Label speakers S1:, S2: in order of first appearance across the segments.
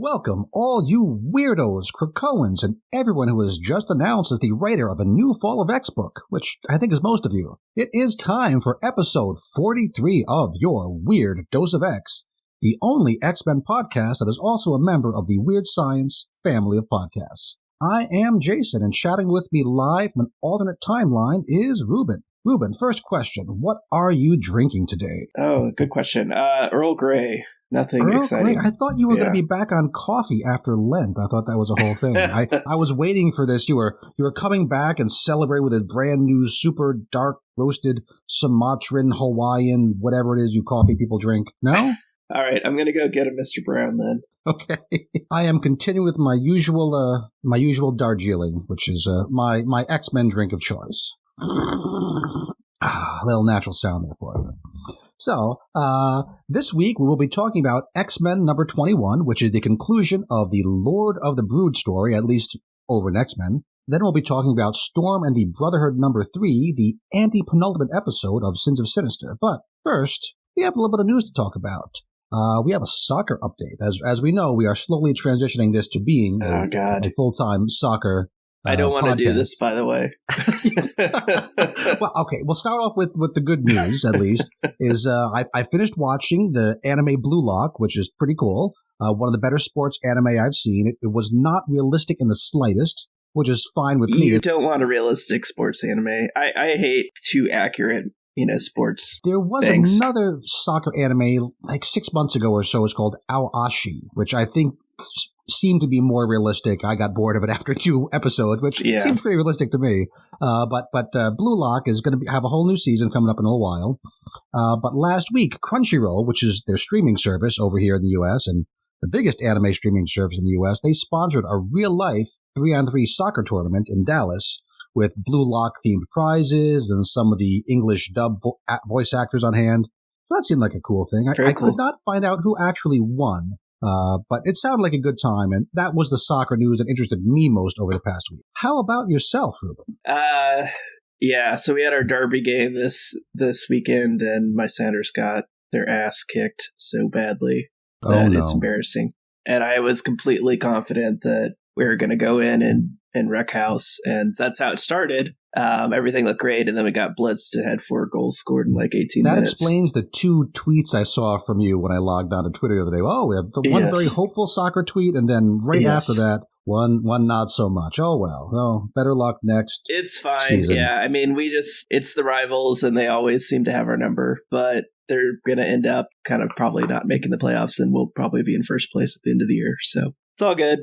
S1: Welcome, all you weirdos, Krakoans, and everyone who has just announced as the writer of a new Fall of X book, which I think is most of you. It is time for episode 43 of your Weird Dose of X, the only X-Men podcast that is also a member of the Weird Science family of podcasts. I am Jason, and chatting with me live from an alternate timeline is Ruben. Ruben, first question, what are you drinking today?
S2: Oh, good question. Earl Grey. Nothing
S1: Earl
S2: exciting.
S1: Grey? I thought you were going to be back on coffee after Lent. I thought that was a whole thing. I was waiting for this. You were coming back and celebrating with a brand new, super dark roasted Sumatran, Hawaiian, whatever it is you coffee people drink. No?
S2: All right, I'm going to go get a Mr. Brown then.
S1: Okay. I am continuing with my usual Darjeeling, which is my X-Men drink of choice. A little natural sound there for you. So, this week we will be talking about X-Men number 21, which is the conclusion of the Lord of the Brood story, at least over in X-Men. Then we'll be talking about Storm and the Brotherhood number 3, the anti-penultimate episode of Sins of Sinister. But first, we have a little bit of news to talk about. We have a soccer update. As we know, we are slowly transitioning this to being a full-time soccer
S2: I don't want
S1: podcast.
S2: to do this, by the way.
S1: Well, okay. We'll start off with the good news, at least, is I finished watching the anime Blue Lock, which is pretty cool. One of the better sports anime I've seen. It was not realistic in the slightest, which is fine with me.
S2: You don't want a realistic sports anime. I hate too accurate, sports
S1: There was
S2: things.
S1: another soccer anime like 6 months ago or so. It's called Aoashi, which I think seemed to be more realistic. I got bored of it after 2 episodes, which seems pretty realistic to me. But Blue Lock is going to have a whole new season coming up in a little while. But last week, Crunchyroll, which is their streaming service over here in the U.S. and the biggest anime streaming service in the U.S., they sponsored a real-life 3-on-3 soccer tournament in Dallas with Blue Lock-themed prizes and some of the English dub voice actors on hand. So that seemed like a cool thing. I could not find out who actually won. But it sounded like a good time, and that was the soccer news that interested me most over the past week. How about yourself, Ruben?
S2: Yeah, so we had our derby game this weekend, and my Sounders got their ass kicked so badly that it's embarrassing. And I was completely confident that we were going to go in and wreck house, and that's how it started. Everything looked great, and then we got blitzed and had 4 goals scored in like 18 minutes.
S1: That explains the 2 tweets I saw from you when I logged on to Twitter the other day. Oh, we have one very hopeful soccer tweet, and then after that, one not so much. Oh, well. Oh, better luck next
S2: It's fine.
S1: season.
S2: Yeah, I mean, it's the rivals, and they always seem to have our number, but they're going to end up kind of probably not making the playoffs, and we'll probably be in first place at the end of the year. So it's all good.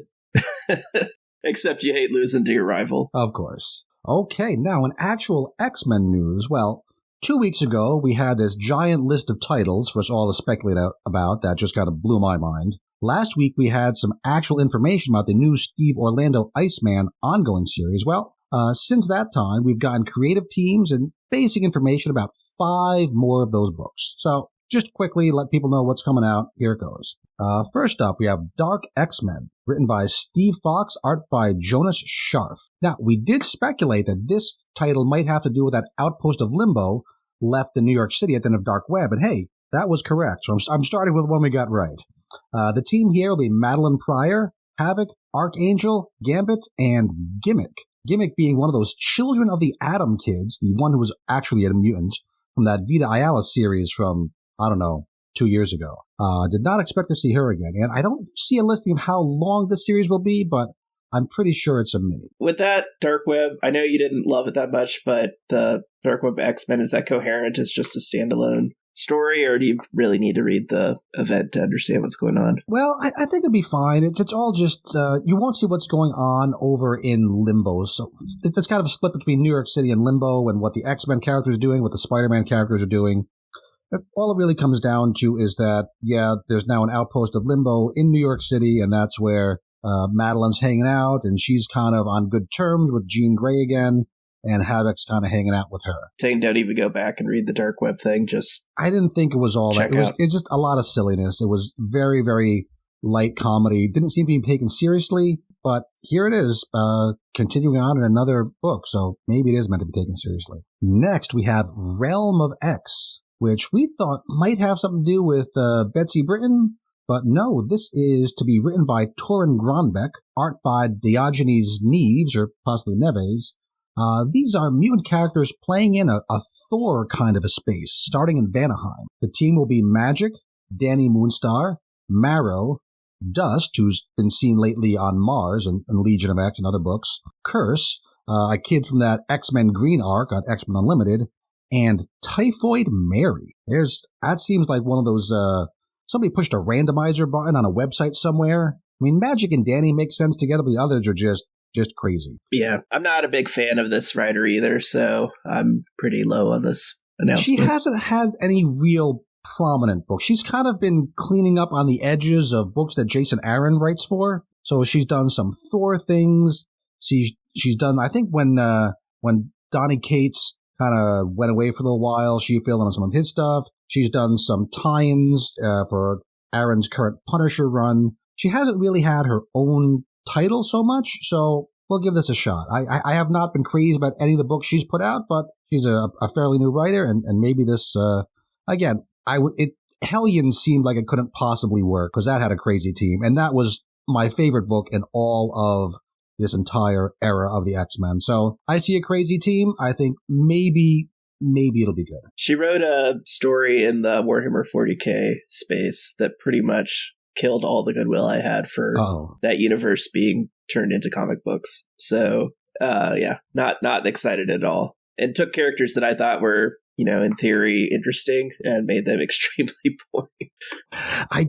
S2: Except you hate losing to your rival.
S1: Of course. Okay, now in actual X-Men news, well, 2 weeks ago, we had this giant list of titles for us all to speculate about that just kind of blew my mind. Last week, we had some actual information about the new Steve Orlando Iceman ongoing series. Well, since that time, we've gotten creative teams and basic information about 5 more of those books. So just quickly let people know what's coming out. Here it goes. First up, we have Dark X-Men, written by Steve Fox, art by Jonas Scharf. Now, we did speculate that this title might have to do with that outpost of Limbo left in New York City at the end of Dark Web, and hey, that was correct. So I'm starting with one we got right. The team here will be Madeline Pryor, Havoc, Archangel, Gambit, and Gimmick. Gimmick being one of those Children of the Atom kids, the one who was actually a mutant, from that Vita Ayala series from, 2 years ago. Did not expect to see her again. And I don't see a listing of how long this series will be, but I'm pretty sure it's a mini.
S2: With that Dark Web, I know you didn't love it that much, but the Dark Web X-Men, is that coherent? It's just a standalone story, or do you really need to read the event to understand what's going on?
S1: Well, I think it'll be fine. It's all just, you won't see what's going on over in Limbo. So it's kind of a split between New York City and Limbo and what the X-Men characters are doing, what the Spider-Man characters are doing. All it really comes down to is that, there's now an outpost of Limbo in New York City, and that's where Madeline's hanging out, and she's kind of on good terms with Jean Grey again, and Havoc's kind of hanging out with her.
S2: Saying don't even go back and read the Dark Web thing, I
S1: didn't think it was all that. It was just a lot of silliness. It was very, very light comedy. Didn't seem to be taken seriously, but here it is, continuing on in another book, so maybe it is meant to be taken seriously. Next, we have Realm of X, which we thought might have something to do with Betsy Britton, But no, this is to be written by Torun Gronbeck, art by Diogenes Neves, or possibly Neves. These are mutant characters playing in a Thor kind of a space, starting in Vanaheim. The team will be Magic, Danny Moonstar, Marrow, Dust, who's been seen lately on Mars and Legion of X and other books, Curse, a kid from that X-Men Green arc on X-Men Unlimited, and Typhoid Mary. That seems like one of those, somebody pushed a randomizer button on a website somewhere. I mean, Magic and Danny make sense together, but the others are just crazy.
S2: Yeah, I'm not a big fan of this writer either, so I'm pretty low on this announcement.
S1: She hasn't had any real prominent books. She's kind of been cleaning up on the edges of books that Jason Aaron writes for. So she's done some Thor things. She's done, I think when Donny Cates kind of went away for a little while, she filled in on some of his stuff. She's done some tie-ins for Aaron's current Punisher run. She hasn't really had her own title so much, so we'll give this a shot. I have not been crazy about any of the books she's put out, but she's a fairly new writer, and maybe this, again, Hellion seemed like it couldn't possibly work, because that had a crazy team, and that was my favorite book in all of this entire era of the X-Men. So I see a crazy team. I think maybe it'll be good.
S2: She wrote a story in the Warhammer 40K space that pretty much killed all the goodwill I had for that universe being turned into comic books. So, not excited at all. And took characters that I thought were, in theory, interesting and made them extremely boring.
S1: I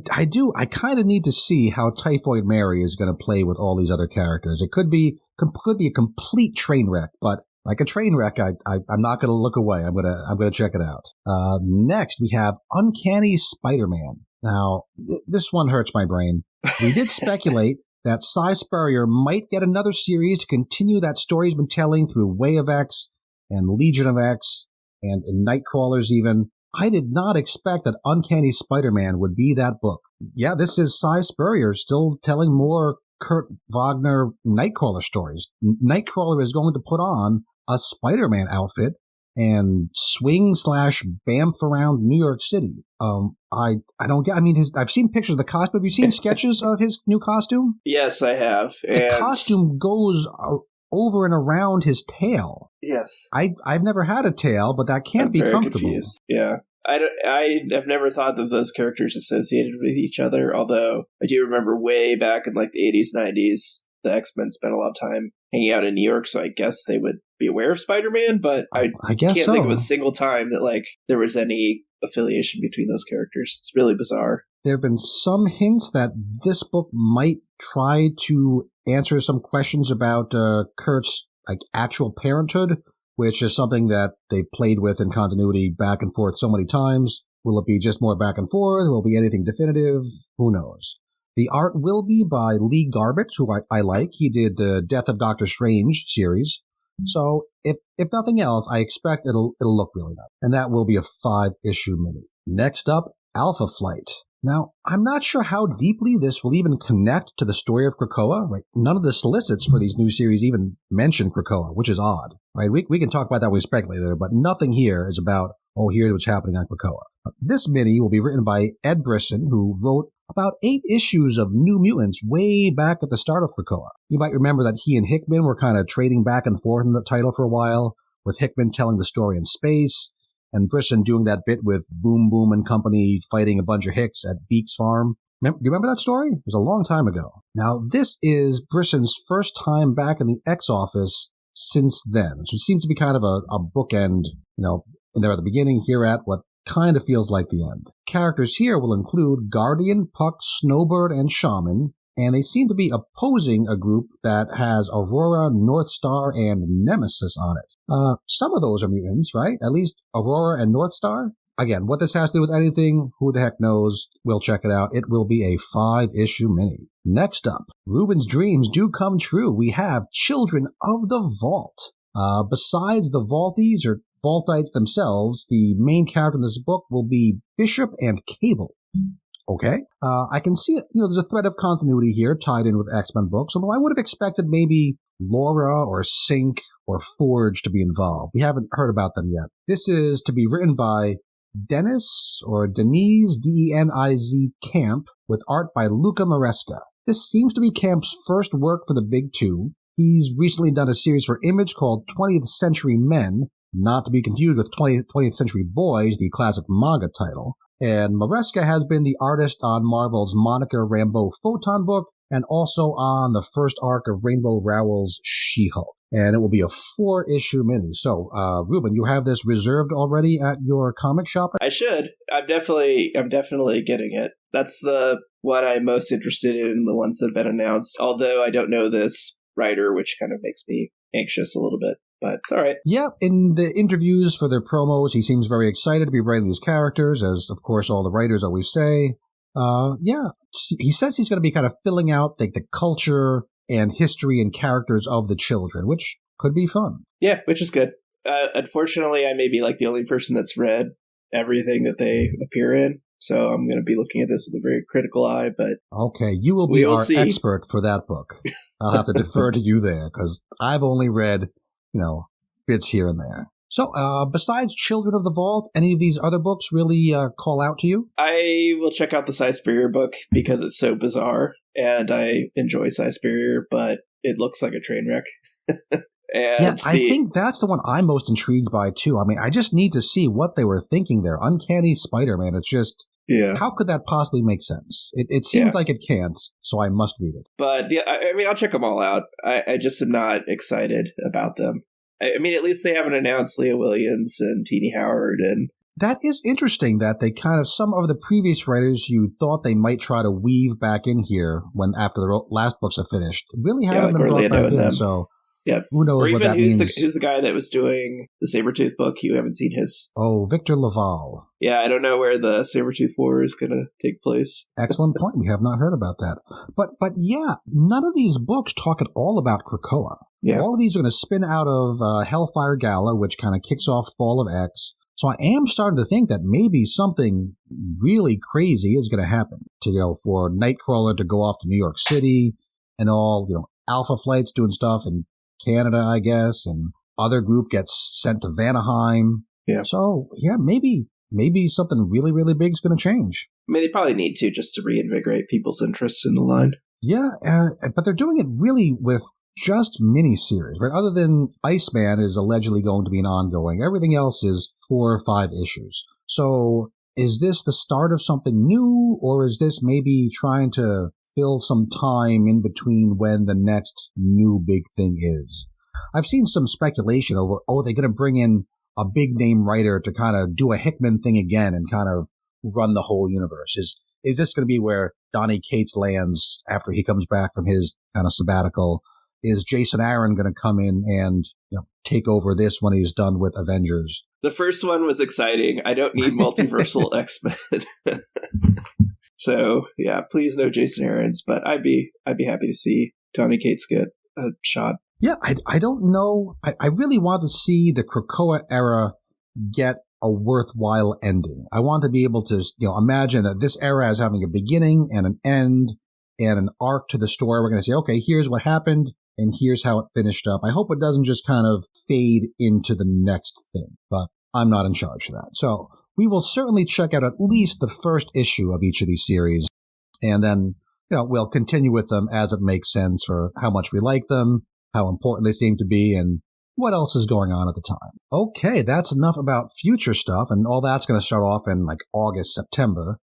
S1: kind of need to see how Typhoid Mary is going to play with all these other characters. It could be a complete train wreck, but like a train wreck, I'm not going to look away. I'm going to check it out. Next, we have Uncanny Spider-Man. Now, this one hurts my brain. We did speculate that Cy Spurrier might get another series to continue that story he's been telling through Way of X and Legion of X and Nightcrawlers even. I did not expect that Uncanny Spider-Man would be that book. Yeah, this is Cy Spurrier still telling more Kurt Wagner Nightcrawler stories. Nightcrawler is going to put on a Spider-Man outfit and swing/bamf around New York City. I don't get, I've seen pictures of the costume. Have you seen sketches of his new costume?
S2: Yes, I have.
S1: The costume goes over and around his tail.
S2: Yes.
S1: I've never had a tail, but that can't be comfortable.
S2: Confused. Yeah. I have never thought of those characters associated with each other, although I do remember way back in like the 80s, 90s, the X-Men spent a lot of time hanging out in New York, so I guess they would be aware of Spider-Man, but I can't think of a single time that like there was any affiliation between those characters. It's really bizarre.
S1: There have been some hints that this book might try to answer some questions about Kurt's like actual parenthood, which is something that they played with in continuity back and forth so many times. Will it be just more back and forth? Will it be anything definitive? Who knows? The art will be by Lee Garbett, who I like. He did the Death of Doctor Strange series. So if nothing else, I expect it'll look really nice. And that will be a 5-issue mini. Next up, Alpha Flight. Now, I'm not sure how deeply this will even connect to the story of Krakoa. Right? None of the solicits for these new series even mention Krakoa, which is odd. Right? We can talk about that when we speculate there, but nothing here is about, here's what's happening on Krakoa. This mini will be written by Ed Brisson, who wrote about 8 issues of New Mutants way back at the start of Krakoa. You might remember that he and Hickman were kind of trading back and forth in the title for a while, with Hickman telling the story in space, and Brisson doing that bit with Boom Boom and company fighting a bunch of Hicks at Beak's farm. Do you remember that story? It was a long time ago. Now, this is Brisson's first time back in the X office since then. So it seems to be kind of a bookend, in there at the beginning, here at what kind of feels like the end. Characters here will include Guardian, Puck, Snowbird, and Shaman, and they seem to be opposing a group that has Aurora, Northstar, and Nemesis on it. Some of those are mutants, right? At least Aurora and Northstar? Again, what this has to do with anything, who the heck knows? We'll check it out. It will be a 5-issue mini. Next up, Ruben's dreams do come true. We have Children of the Vault. Besides the Vaulties, or Vaultites themselves, the main character in this book will be Bishop and Cable. Okay. I can see, there's a thread of continuity here tied in with X-Men books, although I would have expected maybe Laura or Sync or Forge to be involved. We haven't heard about them yet. This is to be written by Dennis Deniz Camp with art by Luca Maresca. This seems to be Camp's first work for the big two. He's recently done a series for Image called 20th Century Men, not to be confused with 20th Century Boys, the classic manga title. And Maresca has been the artist on Marvel's Monica Rambeau Photon book and also on the first arc of Rainbow Rowell's She-Hulk. And it will be a 4-issue mini. So, Ruben, you have this reserved already at your comic shop?
S2: I should. I'm definitely getting it. That's the one I'm most interested in, the ones that have been announced. Although I don't know this writer, which kind of makes me anxious a little bit. But it's all right.
S1: Yeah, in the interviews for their promos, he seems very excited to be writing these characters, as, of course, all the writers always say. He says he's going to be kind of filling out the culture and history and characters of the children, which could be fun.
S2: Yeah, which is good. Unfortunately, I may be like the only person that's read everything that they appear in, so I'm going to be looking at this with a very critical eye, but...
S1: Okay, you will be our expert for that book. I'll have to defer to you there, because I've only read, bits here and there. So, besides Children of the Vault, any of these other books really call out to you?
S2: I will check out the Cy Spurrier book because it's so bizarre, and I enjoy Cy Spurrier, but it looks like a train wreck.
S1: I think that's the one I'm most intrigued by, too. I mean, I just need to see what they were thinking there. Uncanny Spider-Man, it's just... Yeah. How could that possibly make sense? It seems like it can't, so I must read it.
S2: But, yeah, I mean, I'll check them all out. I just am not excited about them. I mean, at least they haven't announced Leah Williams and Teenie Howard. And
S1: that is interesting that they kind of, some of the previous writers you thought they might try to weave back in here after the last books are finished, really haven't been brought back in. Them. So
S2: yeah.
S1: Who knows what that means.
S2: Who's the guy that was doing the Sabretooth book? You haven't seen his.
S1: Oh, Victor Laval.
S2: Yeah, I don't know where the Sabretooth War is going to take place.
S1: Excellent point. We have not heard about that. But yeah, none of these books talk at all about Krakoa. Yeah. All of these are going to spin out of Hellfire Gala, which kind of kicks off Fall of X. So I am starting to think that maybe something really crazy is going to happen for Nightcrawler to go off to New York City and all, Alpha Flight's doing stuff in Canada, I guess, and other group gets sent to Vanaheim. Yeah. So, yeah, maybe something really, really big is going to change.
S2: I mean, they probably need to just to reinvigorate people's interest in the line.
S1: Yeah, but they're doing it really with just miniseries, right? Other than Iceman is allegedly going to be an ongoing. Everything else is 4 or 5 issues. So is this the start of something new, or is this maybe trying to fill some time in between when the next new big thing is? I've seen some speculation over, they're going to bring in a big name writer to kind of do a Hickman thing again and kind of run the whole universe. Is this going to be where Donny Cates lands after he comes back from his kind of sabbatical? Is Jason Aaron going to come in and take over this when he's done with Avengers?
S2: The first one was exciting. I don't need multiversal X-Men. So yeah, please no Jason Aaron's, but I'd be happy to see Donny Cates get a shot.
S1: Yeah, I don't know. I really want to see the Krakoa era get a worthwhile ending. I want to be able to imagine that this era is having a beginning and an end and an arc to the story. We're going to say, okay, here's what happened and here's how it finished up. I hope it doesn't just kind of fade into the next thing, but I'm not in charge of that. So we will certainly check out at least the first issue of each of these series, and then, we'll continue with them as it makes sense for how much we like them, how important they seem to be, and what else is going on at the time. Okay, that's enough about future stuff, and all that's going to start off in August, September.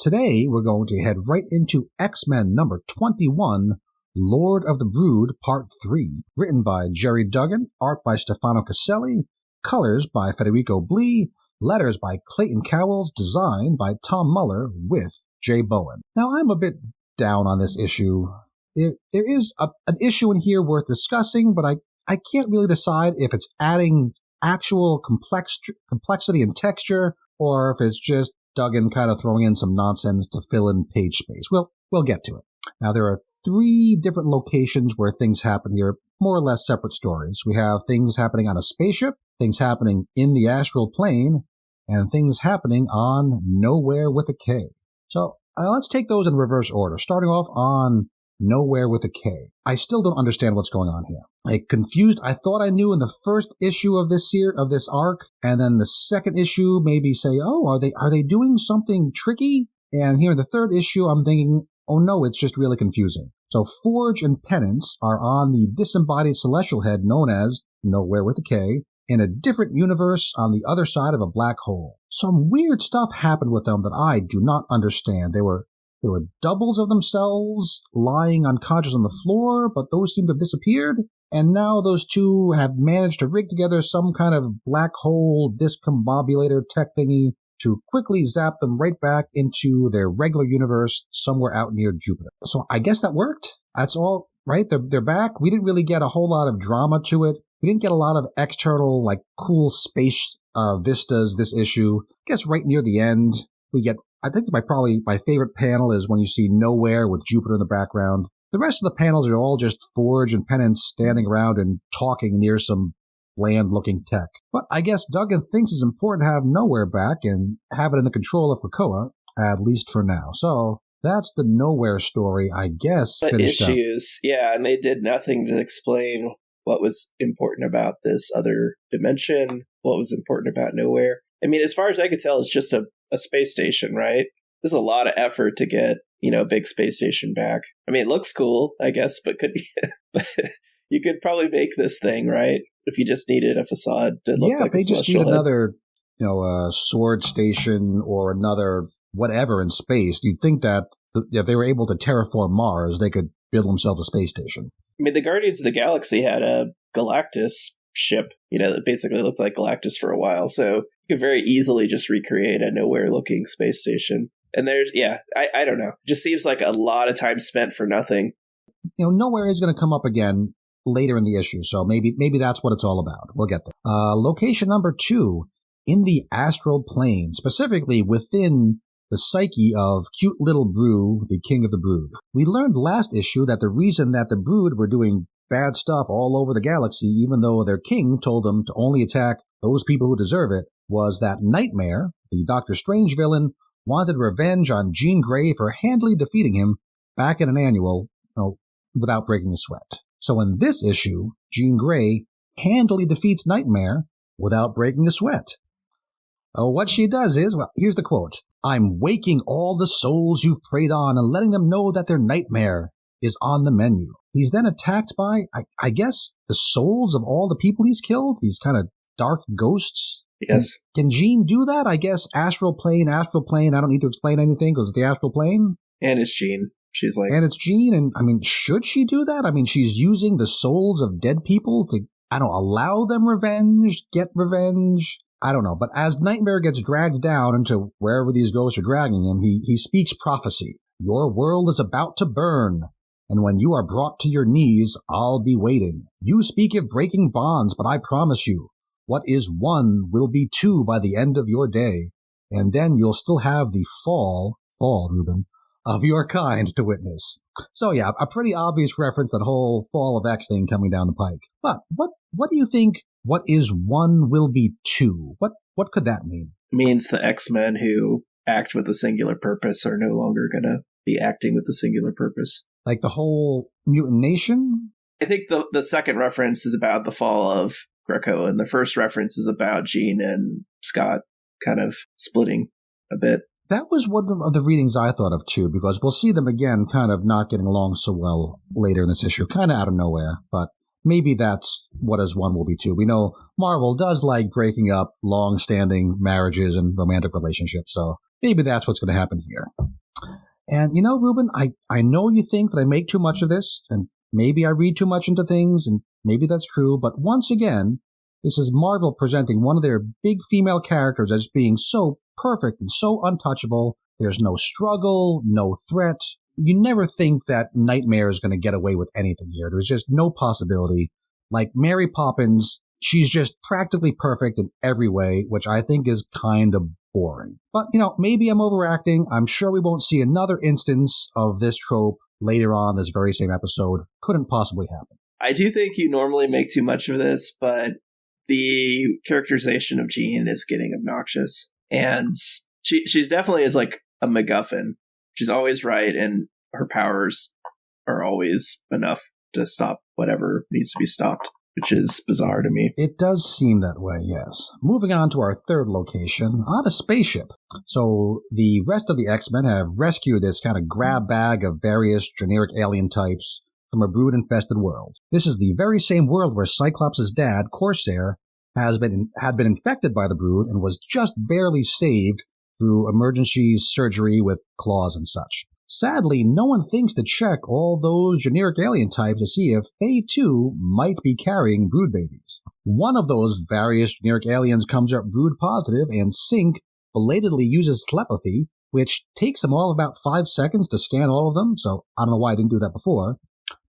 S1: Today, we're going to head right into X-Men number 21, Lord of the Brood, Part 3, written by Jerry Duggan, art by Stefano Caselli, colors by Federico Blee, letters by Clayton Cowles, design by Tom Muller with Jay Bowen. Now, I'm a bit down on this issue. There is an issue in here worth discussing, but I can't really decide if it's adding actual complexity and texture, or if it's just Duggan kind of throwing in some nonsense to fill in page space. We'll get to it. Now, there are 3 different locations where things happen here, more or less separate stories. We have things happening on a spaceship, things happening in the astral plane, and things happening on Nowhere with a K. So let's take those in reverse order, starting off on Nowhere with a K. I still don't understand what's going on here. Confused. I thought I knew in the first issue of this arc, and then the second issue maybe say, oh, are they doing something tricky? And here in the third issue, I'm thinking, oh no, it's just really confusing. So Forge and Penance are on the disembodied celestial head known as Nowhere with a K, in a different universe on the other side of a black hole. Some weird stuff happened with them that I do not understand. They were doubles of themselves lying unconscious on the floor, but those seem to have disappeared. And now those two have managed to rig together some kind of black hole discombobulator tech thingy to quickly zap them right back into their regular universe somewhere out near Jupiter. So I guess that worked. That's all, right? They're back. We didn't really get a whole lot of drama to it. We didn't get a lot of external, cool space vistas this issue. I guess right near the end, we get, I think my favorite panel is when you see Nowhere with Jupiter in the background. The rest of the panels are all just Forge and Penance standing around and talking near some bland-looking tech. But I guess Duggan thinks it's important to have Nowhere back and have it in the control of Krakoa, at least for now. So that's the Nowhere story, I guess, finished
S2: issues.
S1: up.
S2: Yeah, and they did nothing to explain what was important about this other dimension, what was important about Nowhere. I mean, as far as I could tell, it's just a space station, right? There's a lot of effort to get, a big space station back. I mean, it looks cool, I guess, but but you could probably make this thing, right? If you just needed a facade to look like
S1: they just need another, sword station or another whatever in space. You'd think that if they were able to terraform Mars, they could build themselves a space station.
S2: I mean, the Guardians of the Galaxy had a Galactus ship, that basically looked like Galactus for a while. So you could very easily just recreate a Nowhere-looking space station. And I don't know. It just seems like a lot of time spent for nothing.
S1: Nowhere is going to come up again later in the issue, so maybe that's what it's all about. We'll get there. Location number 2, in the astral plane, specifically within the psyche of cute little Brew, the king of the Brood. We learned last issue that the reason that the Brood were doing bad stuff all over the galaxy, even though their king told them to only attack those people who deserve it, was that Nightmare, the Doctor Strange villain, wanted revenge on Jean Grey for handily defeating him back in an annual, without breaking a sweat. So in this issue, Jean Grey handily defeats Nightmare without breaking a sweat. What she does is, here's the quote, "I'm waking all the souls you've preyed on and letting them know that their nightmare is on the menu." He's then attacked by, I guess, the souls of all the people he's killed, these kind of dark ghosts.
S2: Yes.
S1: Can Jean do that? I guess astral plane, I don't need to explain anything because it's the astral plane.
S2: And it's Jean. She's like...
S1: And it's Jean, and, should she do that? She's using the souls of dead people to, allow them revenge, get revenge. I don't know. But as Nightmare gets dragged down into wherever these ghosts are dragging him, he speaks prophecy. "Your world is about to burn, and when you are brought to your knees, I'll be waiting. You speak of breaking bonds, but I promise you, what is one will be two by the end of your day, and then you'll still have the fall, Reuben, of your kind to witness." So yeah, a pretty obvious reference, that whole Fall of X thing coming down the pike. But what do you think, what is one will be two? What could that mean?
S2: It means the X-Men who act with a singular purpose are no longer going to be acting with a singular purpose.
S1: Like the whole mutant nation?
S2: I think the second reference is about the fall of Greco, and the first reference is about Jean and Scott kind of splitting a bit.
S1: That was one of the readings I thought of, too, because we'll see them again kind of not getting along so well later in this issue, kind of out of nowhere. But maybe that's what is one will be two. We know Marvel does like breaking up long-standing marriages and romantic relationships, so maybe that's what's going to happen here. And, Reuben, I know you think that I make too much of this, and maybe I read too much into things, and maybe that's true, but once again, this is Marvel presenting one of their big female characters as being so perfect and so untouchable. There's no struggle, no threat. You never think that Nightmare is going to get away with anything here. There's just no possibility. Like Mary Poppins, she's just practically perfect in every way, which I think is kind of boring. But, maybe I'm overacting. I'm sure we won't see another instance of this trope later on this very same episode. Couldn't possibly happen.
S2: I do think you normally make too much of this, but the characterization of Jean is getting obnoxious. And she's definitely is like a MacGuffin. She's always right, and her powers are always enough to stop whatever needs to be stopped, which is bizarre to me.
S1: It does seem that way, yes. Moving on to our third location, on a spaceship. So the rest of the X-Men have rescued this kind of grab bag of various generic alien types from a brood-infested world. This is the very same world where Cyclops' dad, Corsair, had been infected by the brood and was just barely saved through emergency surgery with claws and such. Sadly, no one thinks to check all those generic alien types to see if they too might be carrying brood babies. One of those various generic aliens comes up brood positive, and Sync belatedly uses telepathy, which takes him all about 5 seconds to scan all of them, so I don't know why I didn't do that before.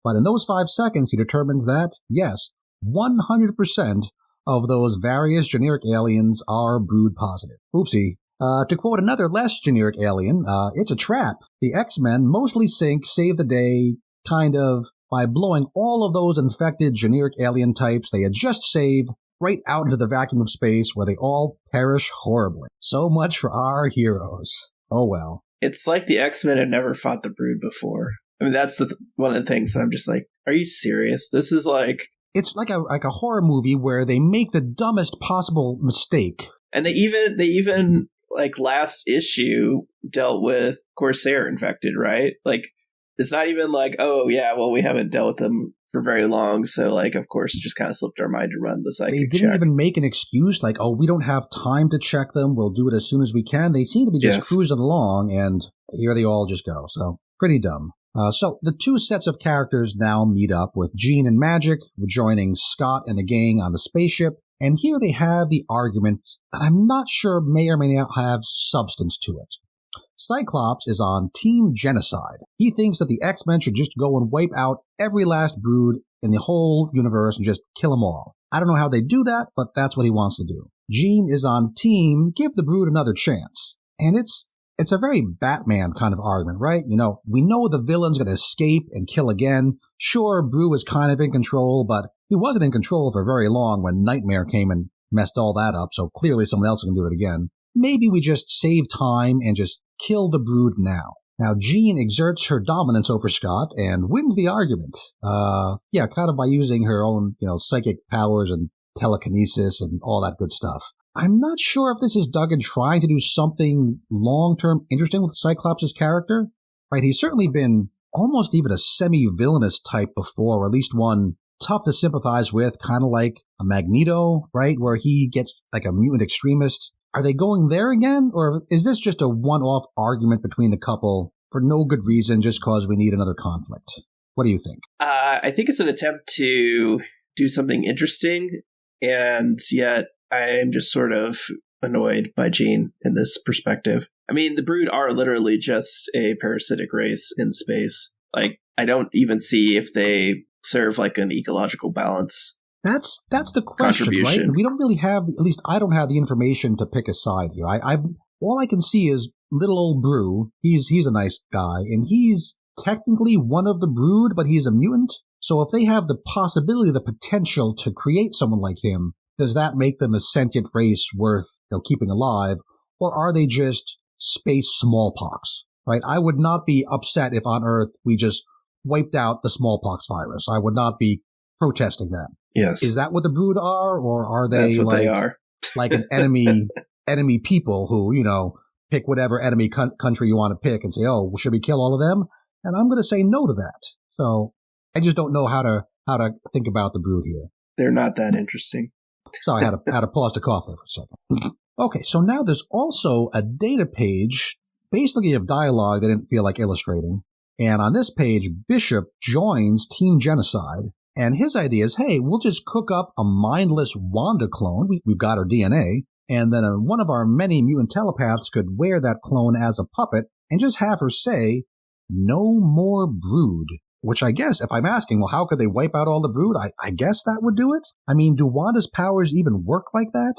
S1: But in those 5 seconds, he determines that, yes, 100% of those various generic aliens are brood positive. Oopsie. To quote another less generic alien, it's a trap. The X-Men, mostly Sync, save the day, kind of, by blowing all of those infected generic alien types they had just saved right out into the vacuum of space where they all perish horribly. So much for our heroes. Oh well.
S2: It's like the X-Men have never fought the brood before. I mean, that's one of the things that I'm just like, are you serious? This is like...
S1: It's like a horror movie where they make the dumbest possible mistake.
S2: And they even like last issue dealt with Corsair infected, right? Like, it's not even like, oh yeah, well, we haven't dealt with them for very long, so like, of course, it just kind of slipped our mind to run the psychic check.
S1: They didn't even make an excuse like, oh, we don't have time to check them, we'll do it as soon as we can. They seem to be just cruising along, and here they all just go. So, pretty dumb. So the two sets of characters now meet up, with Jean and Magic rejoining Scott and the gang on the spaceship. And here they have the argument that I'm not sure may or may not have substance to it. Cyclops is on Team Genocide. He thinks that the X-Men should just go and wipe out every last brood in the whole universe and just kill them all. I don't know how they do that, but that's what he wants to do. Jean is on Team Give the Brood another chance. And it's a very Batman kind of argument, right? You know, we know the villain's going to escape and kill again. Sure, Brew was kind of in control, but he wasn't in control for very long when Nightmare came and messed all that up, so clearly someone else can do it again. Maybe we just save time and just kill the brood now. Now, Jean exerts her dominance over Scott and wins the argument. Kind of by using her own, psychic powers and telekinesis and all that good stuff. I'm not sure if this is Duggan trying to do something long-term interesting with Cyclops' character. Right, he's certainly been almost even a semi-villainous type before, or at least one tough to sympathize with, kind of like a Magneto, right, where he gets like a mutant extremist. Are they going there again, or is this just a one-off argument between the couple for no good reason, just because we need another conflict? What do you think?
S2: I think it's an attempt to do something interesting, and yet I'm just sort of annoyed by Jean in this perspective. I mean, the Brood are literally just a parasitic race in space. Like, I don't even see if they serve like an ecological balance.
S1: That's the question, right? And we don't really have, at least I don't have the information to pick a side here. All I can see is little old Brew. He's a nice guy, and he's technically one of the Brood, but he's a mutant. So if they have the possibility, the potential to create someone like him, does that make them a sentient race worth keeping alive? Or are they just space smallpox, right? I would not be upset if on Earth we just wiped out the smallpox virus. I would not be protesting that.
S2: Yes.
S1: Is that what the Brood are? Or are they
S2: That's what they are.
S1: like an enemy people who, pick whatever enemy country you want to pick and say, oh, well, should we kill all of them? And I'm going to say no to that. So I just don't know how to think about the Brood here.
S2: They're not that interesting.
S1: Sorry, I had to pause to cough there for a second. Okay, so now there's also a data page, basically of dialogue they didn't feel like illustrating. And on this page, Bishop joins Team Genocide. And his idea is, hey, we'll just cook up a mindless Wanda clone. We've got her DNA. And then one of our many mutant telepaths could wear that clone as a puppet and just have her say, no more Brood. Which I guess, if I'm asking, well, how could they wipe out all the Brood? I guess that would do it. I mean, do Wanda's powers even work like that?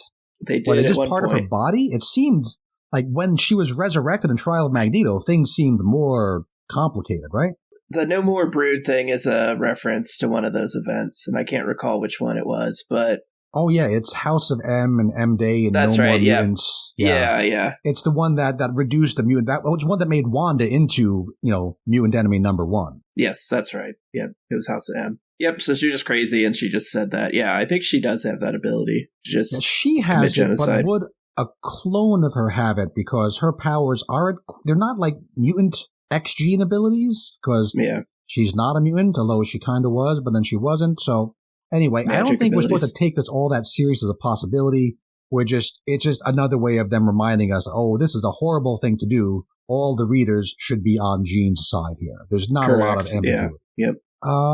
S2: They did.
S1: Were they just part of her body? It seemed like when she was resurrected in Trial of Magneto, things seemed more complicated, right?
S2: The No More Brood thing is a reference to one of those events, and I can't recall which one it was, but...
S1: Oh, yeah, it's House of M and M-Day and
S2: That's
S1: No
S2: right,
S1: More Mutants.
S2: Yeah.
S1: It's the one that reduced the mutant... That was one that made Wanda into, mutant enemy number one.
S2: Yes, that's right. Yep, it was House of M. Yep, so she's just crazy, and she just said that. Yeah, I think she does have that ability to just
S1: she has
S2: commit
S1: it,
S2: genocide.
S1: But would a clone of her have it? Because her powers they're not like mutant X gene abilities, because she's not a mutant, although she kind of was, but then she wasn't. So anyway, I don't think we're supposed to take this all that serious as a possibility. It's just another way of them reminding us, oh, this is a horrible thing to do. All the readers should be on Jean's side here. There's not a lot of ambiguity.
S2: Yeah. Yep.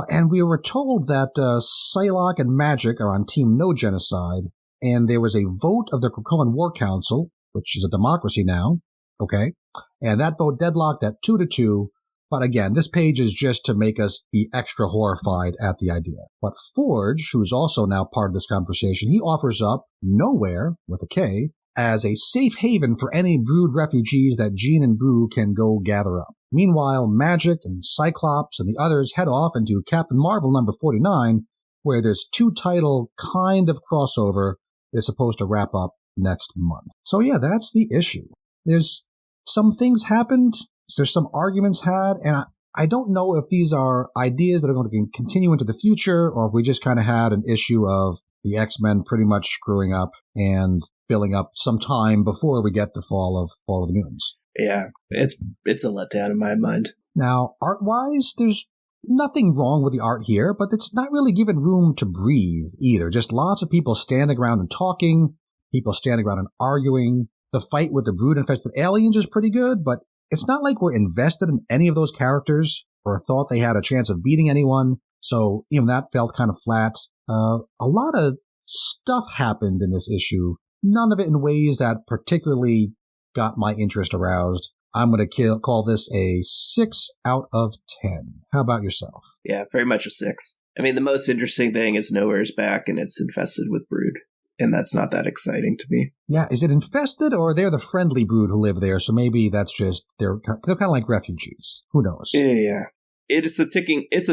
S1: And we were told that Psylocke and Magic are on Team No Genocide, and there was a vote of the Krakoan War Council, which is a democracy now, okay? And that vote deadlocked at 2-2. But again, this page is just to make us be extra horrified at the idea. But Forge, who's also now part of this conversation, he offers up Nowhere, with a K, as a safe haven for any Brood refugees that Jean and Brew can go gather up. Meanwhile, Magic and Cyclops and the others head off into Captain Marvel number 49, where this 2-title kind of crossover is supposed to wrap up next month. So yeah, that's the issue. There's some things happened. There's some arguments had, and I don't know if these are ideas that are going to continue into the future, or if we just kind of had an issue of the X-Men pretty much screwing up and filling up some time before we get the Fall of the Mutants.
S2: Yeah, it's a letdown in my mind.
S1: Now, art-wise, there's nothing wrong with the art here, but it's not really given room to breathe either. Just lots of people standing around and talking, people standing around and arguing. The fight with the Brood-infested aliens is pretty good, but it's not like we're invested in any of those characters or thought they had a chance of beating anyone, so even that felt kind of flat. A lot of stuff happened in this issue, none of it in ways that particularly got my interest aroused. I'm going to call this a 6 out of 10. How about yourself?
S2: Yeah, very much a 6. I mean, the most interesting thing is Nowhere's back and it's infested with Brood. And that's not that exciting to me.
S1: Yeah, is it infested, or they're the friendly Brood who live there? So maybe that's just they're kind of like refugees. Who knows?
S2: Yeah, it's a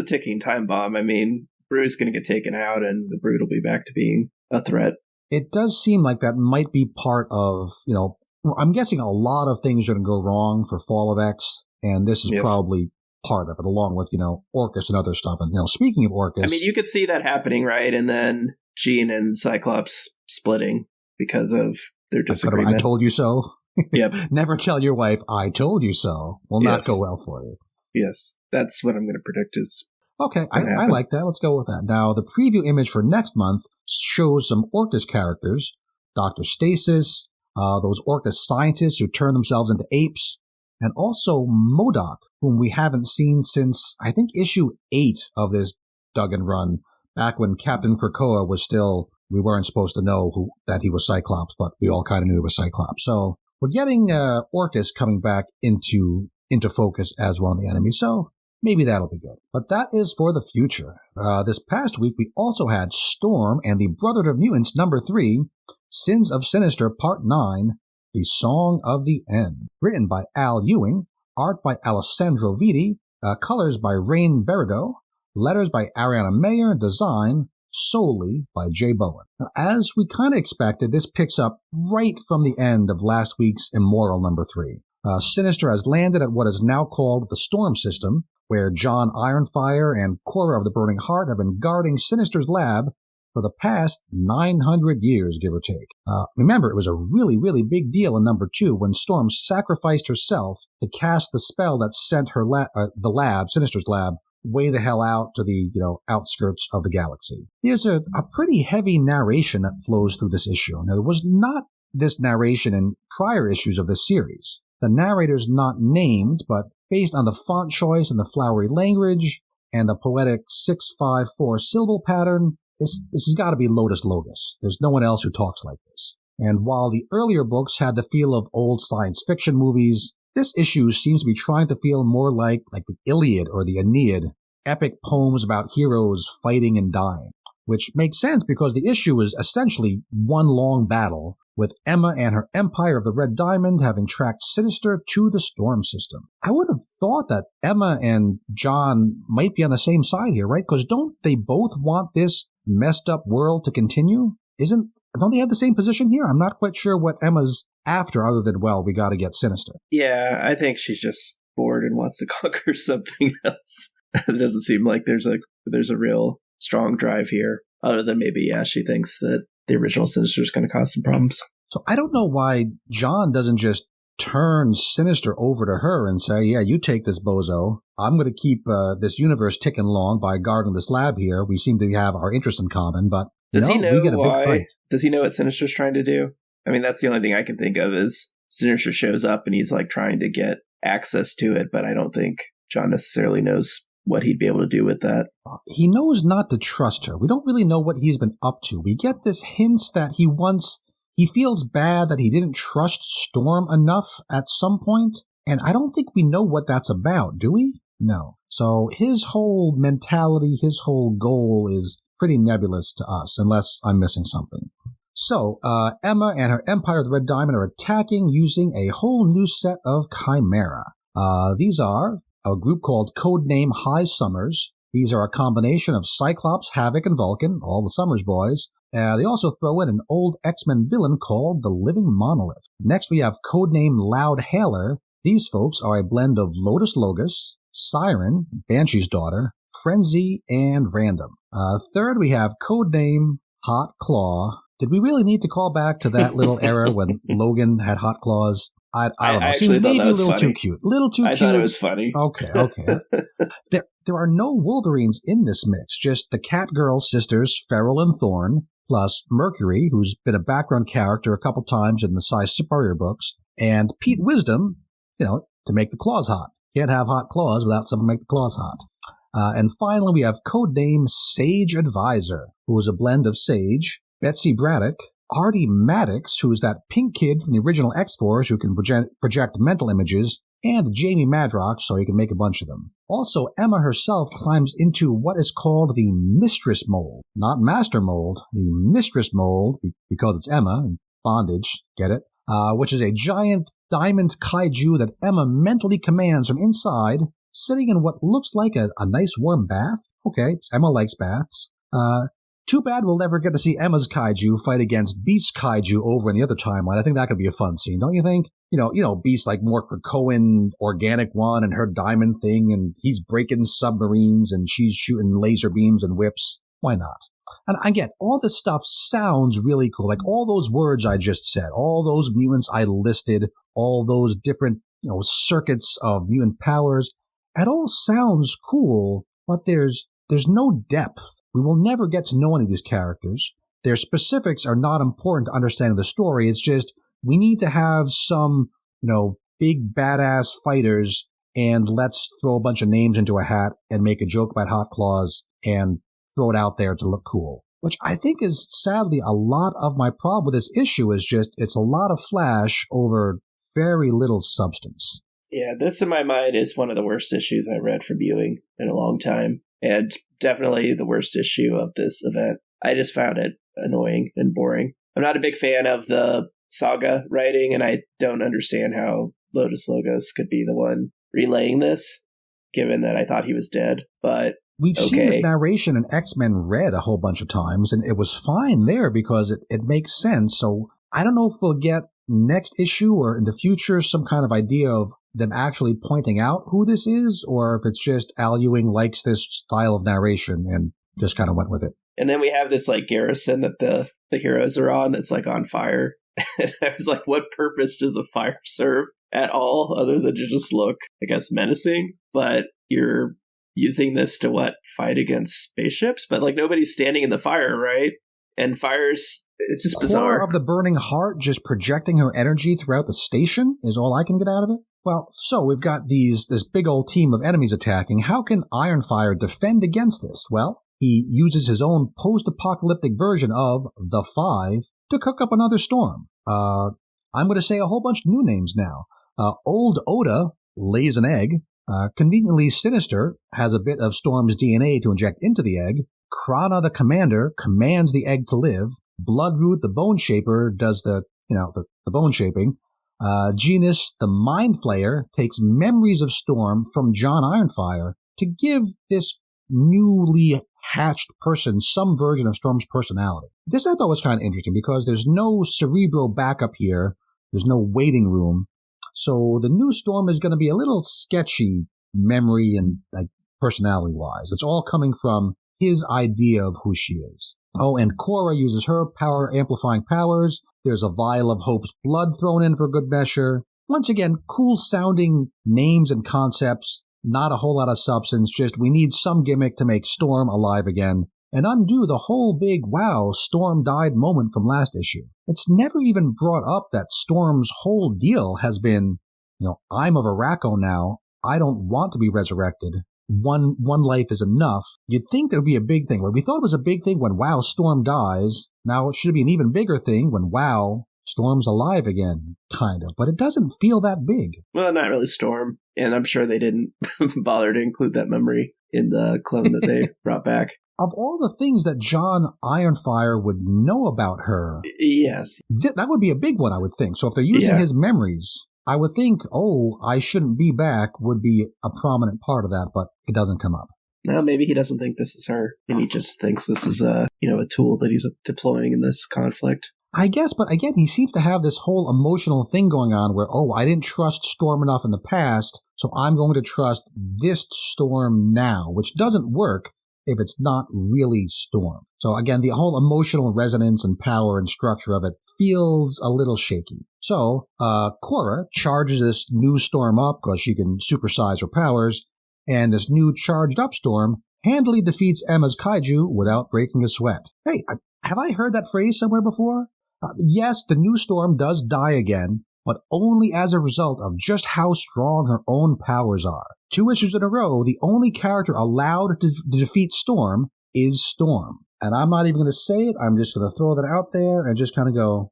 S2: ticking time bomb. I mean, Brood's going to get taken out, and the Brood will be back to being a threat.
S1: It does seem like that might be part of, I'm guessing a lot of things are going to go wrong for Fall of X, and this is probably part of it, along with Orcus and other stuff. And speaking of Orcus,
S2: I mean, you could see that happening, right? And then Jean and Cyclops splitting because of their disagreement.
S1: I told you so.
S2: Yep.
S1: Never tell your wife, I told you so. Will not go well for you.
S2: Yes. That's what I'm going to predict is.
S1: Okay. I like that. Let's go with that. Now, the preview image for next month shows some Orcus characters. Dr. Stasis, those Orcus scientists who turn themselves into apes, and also MODOK, whom we haven't seen since, I think, issue 8 of this Duggan run, back when Captain Krakoa was still, we weren't supposed to know that he was Cyclops, but we all kind of knew he was Cyclops. So we're getting Orcus coming back into focus as one of the enemies, so maybe that'll be good. But that is for the future. This past week, we also had Storm and the Brotherhood of Mutants number 3, Sins of Sinister Part 9, The Song of the End. Written by Al Ewing, art by Alessandro Vitti, colors by Rain Berido, letters by Ariana Mayer, design solely by Jay Bowen. Now, as we kind of expected, this picks up right from the end of last week's Immoral number 3. Sinister has landed at what is now called the Storm System, where John Ironfire and Cora of the Burning Heart have been guarding Sinister's lab for the past 900 years, give or take. Remember, it was a really, really big deal in number 2 when Storm sacrificed herself to cast the spell that sent her Sinister's lab, way the hell out to the, outskirts of the galaxy. There's a pretty heavy narration that flows through this issue. Now, there was not this narration in prior issues of this series. The narrator's not named, but based on the font choice and the flowery language and the poetic 6-5-4 syllable pattern, this has got to be Lotus Logos. There's no one else who talks like this. And while the earlier books had the feel of old science fiction movies, this issue seems to be trying to feel more like the Iliad or the Aeneid, epic poems about heroes fighting and dying, which makes sense because the issue is essentially one long battle, with Emma and her Empire of the Red Diamond having tracked Sinister to the Storm System. I would have thought that Emma and John might be on the same side here, right? Because don't they both want this messed up world to continue? Don't they have the same position here? I'm not quite sure what Emma's after, other than, we got to get Sinister.
S2: Yeah, I think she's just bored and wants to conquer something else. It doesn't seem like there's a real strong drive here, other than maybe, she thinks that the original Sinister is going to cause some problems.
S1: So I don't know why John doesn't just turn Sinister over to her and say, yeah, you take this bozo. I'm going to keep this universe ticking along by guarding this lab here. We seem to have our interest in common, but
S2: does he know
S1: we get a
S2: why?
S1: Big fight.
S2: Does he know what Sinister's trying to do? I mean, that's the only thing I can think of is Sinister shows up and he's like trying to get access to it, but I don't think John necessarily knows what he'd be able to do with that.
S1: He knows not to trust her. We don't really know what he's been up to. We get this hints that he feels bad that he didn't trust Storm enough at some point, and I don't think we know what that's about, do we? No. So his whole mentality, his whole goal is pretty nebulous to us, unless I'm missing something. So, Emma and her Empire of the Red Diamond are attacking using a whole new set of Chimera. These are a group called Codename High Summers. These are a combination of Cyclops, Havoc, and Vulcan, all the Summers boys. They also throw in an old X-Men villain called the Living Monolith. Next, we have Codename Loud Hailer. These folks are a blend of Lotus Logos, Siren, Banshee's daughter, Frenzy, and Random. Third, we have Codename Hot Claw. Did we really need to call back to that little era when Logan had hot claws? I don't know.
S2: Actually
S1: maybe
S2: a little
S1: funny. Too cute. I
S2: thought it was funny.
S1: Okay. There are no Wolverines in this mix, just the Catgirl sisters, Feral and Thorn, plus Mercury, who's been a background character a couple times in the Cy Superior books, and Pete Wisdom, to make the claws hot. Can't have hot claws without someone to make the claws hot. And finally, we have codename Sage Advisor, who is a blend of Sage, Betsy Braddock, Artie Maddox, who's that pink kid from the original X-Force who can project mental images, and Jamie Madrox, so he can make a bunch of them. Also, Emma herself climbs into what is called the Mistress Mold. Not Master Mold, the Mistress Mold, because it's Emma, bondage, get it? Which is a giant diamond kaiju that Emma mentally commands from inside, sitting in what looks like a nice warm bath. Okay, Emma likes baths. Too bad we'll never get to see Emma's kaiju fight against Beast's kaiju over in the other timeline. I think that could be a fun scene, don't you think? Beast like more Krakoan organic one and her diamond thing, and he's breaking submarines and she's shooting laser beams and whips. Why not? And again, all this stuff sounds really cool. Like all those words I just said, all those mutants I listed, all those different, circuits of mutant powers. It all sounds cool, but there's no depth. We will never get to know any of these characters. Their specifics are not important to understanding the story. It's just we need to have some, big badass fighters, and let's throw a bunch of names into a hat and make a joke about hot claws and throw it out there to look cool. Which I think is sadly a lot of my problem with this issue is just it's a lot of flash over very little substance.
S2: Yeah, this in my mind is one of the worst issues I read from Ewing in a long time. And definitely the worst issue of this event. I just found it annoying and boring. I'm not a big fan of the Saga writing, and I don't understand how Lotus Logos could be the one relaying this, given that I thought he was dead. But
S1: we've seen this narration in X-Men Red a whole bunch of times, and it was fine there because it makes sense. So I don't know if we'll get next issue or in the future some kind of idea of them actually pointing out who this is, or if it's just Al Ewing likes this style of narration and just kind of went with it.
S2: And then we have this garrison that the heroes are on that's on fire. And I was like, what purpose does the fire serve at all other than to just look, I guess, menacing? But you're using this to fight against spaceships? But nobody's standing in the fire, right? And fires, it's just bizarre.
S1: Core of the Burning Heart just projecting her energy throughout the station is all I can get out of it. Well, so we've got this big old team of enemies attacking. How can Ironfire defend against this? Well, he uses his own post-apocalyptic version of The Five to cook up another storm. I'm going to say a whole bunch of new names now. Old Oda lays an egg. Conveniently Sinister has a bit of Storm's DNA to inject into the egg. Krana the Commander commands the egg to live. Bloodroot the Bone Shaper does the bone shaping. Genus, the Mind Flayer, takes memories of Storm from John Ironfire to give this newly hatched person some version of Storm's personality. This I thought was kind of interesting because there's no Cerebro backup here. There's no waiting room. So the new Storm is going to be a little sketchy memory and personality-wise. It's all coming from his idea of who she is. Oh, and Cora uses her power-amplifying powers. There's a vial of Hope's blood thrown in for good measure. Once again, cool-sounding names and concepts, not a whole lot of substance, just we need some gimmick to make Storm alive again and undo the whole big, wow, Storm died moment from last issue. It's never even brought up that Storm's whole deal has been, I'm of Araco now. I don't want to be resurrected. One life is enough. You'd think there would be a big thing. Well, we thought it was a big thing when, wow, Storm dies. Now it should be an even bigger thing when, wow, Storm's alive again, kind of. But it doesn't feel that big.
S2: Well, not really Storm. And I'm sure they didn't bother to include that memory in the clone that they brought back.
S1: Of all the things that John Ironfire would know about her,
S2: yes,
S1: that would be a big one, I would think. So if they're using his memories, I would think, I shouldn't be back would be a prominent part of that, but it doesn't come up.
S2: Well, maybe he doesn't think this is her, and he just thinks this is a tool that he's deploying in this conflict.
S1: I guess, but again, he seems to have this whole emotional thing going on where, I didn't trust Storm enough in the past, so I'm going to trust this Storm now, which doesn't work if it's not really Storm. So again, the whole emotional resonance and power and structure of it feels a little shaky. So, Cora charges this new Storm up because she can supersize her powers, and this new charged up Storm handily defeats Emma's kaiju without breaking a sweat. Hey, have I heard that phrase somewhere before? Yes, the new Storm does die again, but only as a result of just how strong her own powers are. 2 issues in a row, the only character allowed to defeat Storm is Storm. And I'm not even going to say it, I'm just going to throw that out there and just kind of go,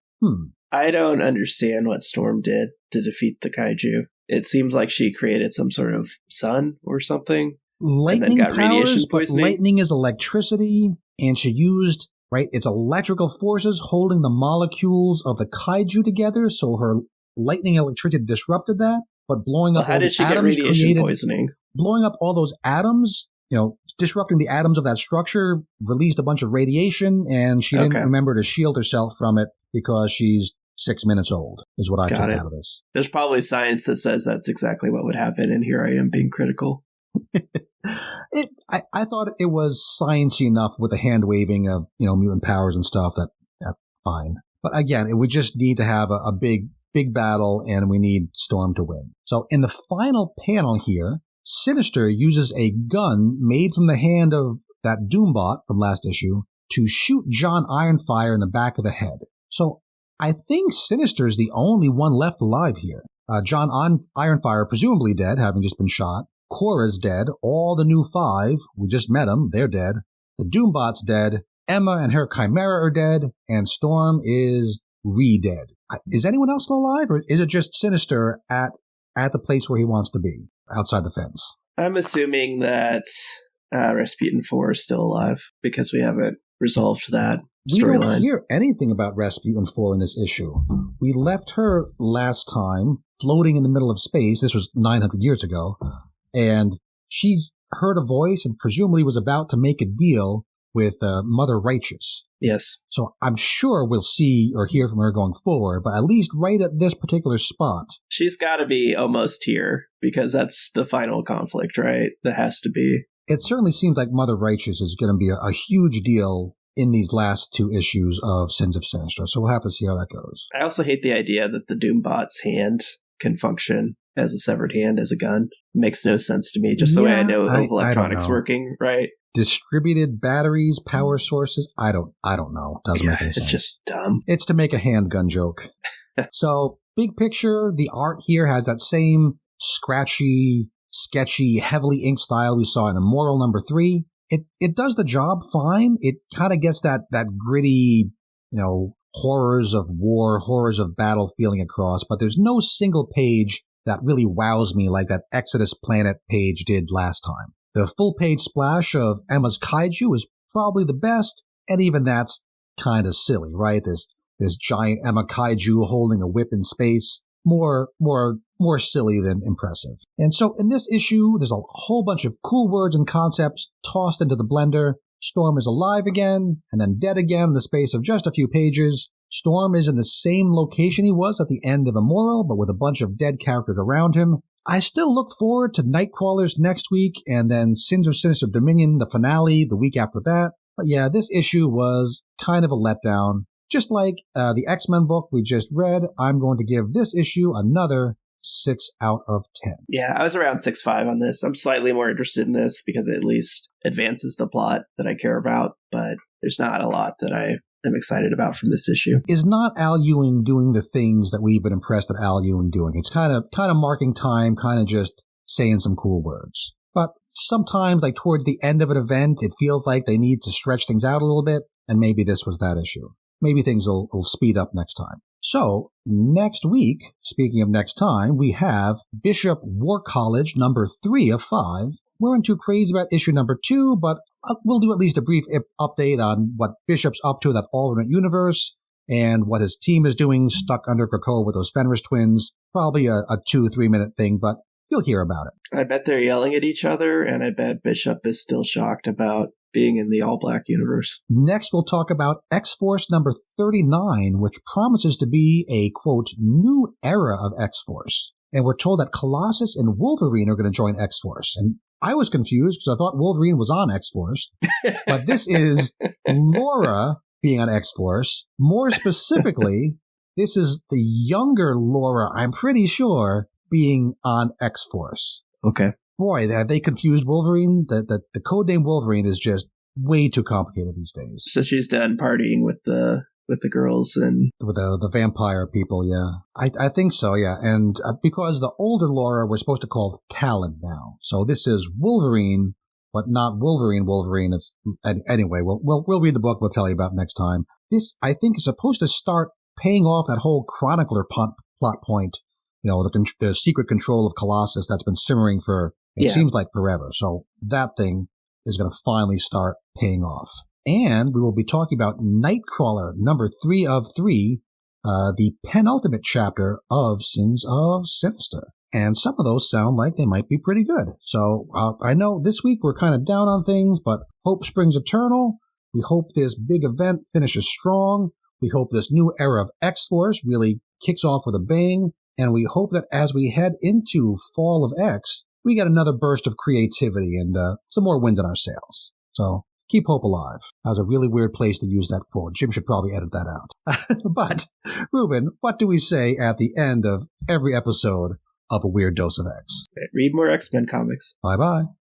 S2: I don't understand what Storm did to defeat the kaiju. It seems like she created some sort of sun or something.
S1: Lightning
S2: and then got
S1: powers,
S2: radiation
S1: but
S2: poisoning.
S1: lightning is electricity, and she used, it's electrical forces holding the molecules of the kaiju together, so her lightning electricity disrupted that, but blowing up
S2: how
S1: all
S2: did
S1: the
S2: she
S1: atoms
S2: get radiation
S1: created,
S2: poisoning?
S1: blowing up all those atoms, disrupting the atoms of that structure, released a bunch of radiation, and she didn't remember to shield herself from it because she's 6 minutes old, is what I took out of this.
S2: There's probably science that says that's exactly what would happen, and here I am being critical.
S1: I thought it was sciencey enough with the hand waving of, mutant powers and stuff that's fine. But again, it would just need to have a big battle, and we need Storm to win. So in the final panel here, Sinister uses a gun made from the hand of that Doombot from last issue to shoot John Ironfire in the back of the head. So I think Sinister is the only one left alive here. John Ironfire, presumably dead, having just been shot. Cora's dead. All the new 5, we just met them, they're dead. The Doombot's dead. Emma and her Chimera are dead. And Storm is re-dead. Is anyone else still alive, or is it just Sinister at the place where he wants to be, outside the fence?
S2: I'm assuming that Rasputin 4 is still alive, because we haven't resolved that storyline.
S1: We don't hear anything about Rasputin 4 in this issue. We left her last time floating in the middle of space. This was 900 years ago. And she heard a voice and presumably was about to make a deal with Mother Righteous.
S2: Yes.
S1: So I'm sure we'll see or hear from her going forward, but at least right at this particular spot.
S2: She's got to be almost here, because that's the final conflict, right? That has to be.
S1: It certainly seems like Mother Righteous is going to be a huge deal in these last 2 issues of Sins of Sinister, so we'll have to see how that goes.
S2: I also hate the idea that the Doombot's hand can function as a severed hand, as a gun. It makes no sense to me, just the way I know of electronics working, right?
S1: Distributed batteries, power sources, I don't know. Doesn't make any sense.
S2: It's just dumb.
S1: It's to make a handgun joke. So, big picture, the art here has that same scratchy, sketchy, heavily inked style we saw in Immoral number 3. It does the job fine. It kind of gets that gritty, horrors of war, horrors of battle feeling across, but there's no single page that really wows me like that Exodus Planet page did last time. The full page splash of Emma's kaiju is probably the best, and even that's kind of silly, right? This giant Emma kaiju holding a whip in space, more silly than impressive. And so in this issue, there's a whole bunch of cool words and concepts tossed into the blender. Storm is alive again, and then dead again in the space of just a few pages. Storm is in the same location he was at the end of Immoral, but with a bunch of dead characters around him. I still look forward to Nightcrawlers next week, and then Sins of Sinister Dominion, the finale, the week after that. But yeah, this issue was kind of a letdown. Just like the X-Men book we just read, I'm going to give this issue another 6 out of 10.
S2: Yeah, I was around 6.5 on this. I'm slightly more interested in this because it at least advances the plot that I care about, but there's not a lot that I am excited about from this issue.
S1: Is not Al Ewing doing the things that we've been impressed at Al Ewing doing? It's kind of marking time, kind of just saying some cool words. But sometimes, like towards the end of an event, it feels like they need to stretch things out a little bit, and maybe this was that issue. Maybe things will speed up next time. So, next week, speaking of next time, we have Bishop War College number 3 of 5. We weren't too crazy about issue number 2, but we'll do at least a brief update on what Bishop's up to in that alternate universe and what his team is doing stuck under Krakoa with those Fenris twins. Probably a 2-3 minute thing, but you'll hear about it.
S2: I bet they're yelling at each other, and I bet Bishop is still shocked about being in the all-black universe.
S1: Next, we'll talk about X-Force number 39, which promises to be a, quote, new era of X-Force. And we're told that Colossus and Wolverine are going to join X-Force. And I was confused because I thought Wolverine was on X-Force. But this is Laura being on X-Force. More specifically, this is the younger Laura, I'm pretty sure, being on X-Force.
S2: Okay.
S1: Boy, have they confused Wolverine? The codename Wolverine is just way too complicated these days.
S2: So she's done partying with the girls and
S1: with the vampire people, yeah. I think so, yeah. And because the older Laura we're supposed to call Talon now, so this is Wolverine, but not Wolverine. It's anyway. We'll read the book. We'll tell you about next time. This I think is supposed to start paying off that whole Chronicler plot point. You know, the secret control of Colossus that's been simmering for, it seems like forever. So that thing is going to finally start paying off. And we will be talking about Nightcrawler, number 3 of 3, the penultimate chapter of Sins of Sinister. And some of those sound like they might be pretty good. So I know this week we're kind of down on things, but hope springs eternal. We hope this big event finishes strong. We hope this new era of X-Force really kicks off with a bang. And we hope that as we head into Fall of X, we get another burst of creativity and some more wind in our sails. So keep hope alive. That was a really weird place to use that quote. Jim should probably edit that out. But, Ruben, what do we say at the end of every episode of A Weird Dose of X?
S2: Read more X-Men comics.
S1: Bye-bye.